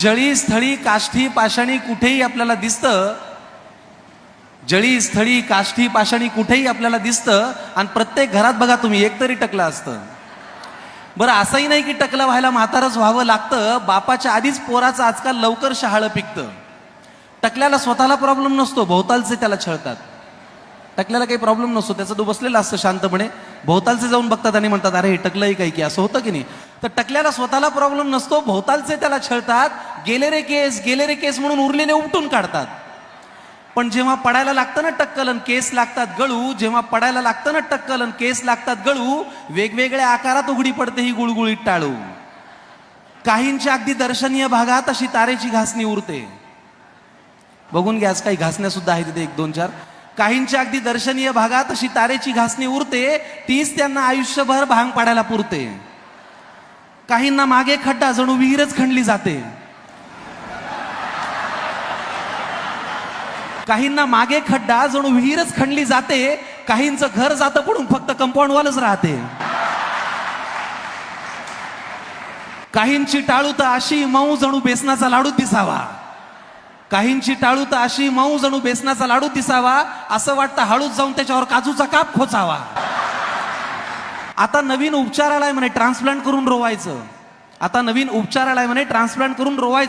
जळी स्थळी काष्ठी पाषाणी कुठेही आपल्याला दिसतं, जळी स्थळी काष्ठी पाषाणी कुठेही आपल्याला दिसतं, आणि प्रत्येक घरात बघा तुम्ही एकतरी टकलं असतं. बरं, असंही नाही की टकलं व्हायला म्हातारच व्हावं लागतं. बापाच्या आधीच पोराचं आजकाल लवकर शहाळं पिकतं. टकल्याला स्वतःला प्रॉब्लेम नसतो, भोवतालचे त्याला छळतात. टकल्याला काही प्रॉब्लेम नसतो, त्याचं तो बसलेला असतं शांतपणे, भोवतालचे जाऊन बघतात आणि म्हणतात अरे हे टकलंही काही की, असं होतं की नाही. तर टकल्याला स्वतःला प्रॉब्लेम नसतो, भोवतालचे त्याला छळतात. गेले रे केस म्हणून उरलेले उपटून काढतात. पण जेव्हा पडायला लागतं ना टक्कल आणि केस लागतात गळू, जेव्हा पडायला लागतं ना टक्कल आणि केस लागतात गळू, वेगवेगळ्या आकारात उघडी पडते ही गुळगुळीत टाळू. काहींच्या अगदी दर्शनीय भागात अशी तारेची घासणी उरते. बघून घ्या, काही घासण्या सुद्धा आहेत तिथे 1-2-4. काहींच्या अगदी दर्शनीय भागात अशी तारेची घासणी उरते, तीच त्यांना आयुष्यभर भांग पाडायला पुरते. काहींना मागे खड्डा जणू विहीरच खणली जाते. काहींना मागे खड्डा जणू विहीरच खणली जाते. काहींचं घर जातं पडून, फक्त कंपाऊंड वॉलच राहते. काहींची टाळू तर अशी मऊ जणू बेसनाचा लाडू दिसावा. काहींची टाळू तर अशी मऊ जणू बेसनाचा लाडू दिसावा, असं वाटतं हळूच जाऊन त्याच्यावर काजूचा काप खोचावा. आता नवीन उपचार आलाय म्हणे ट्रान्सप्लांट करून रोवायचं. आता नवीन उपचार आलाय म्हणे ट्रान्सप्लांट करून रोवायचं.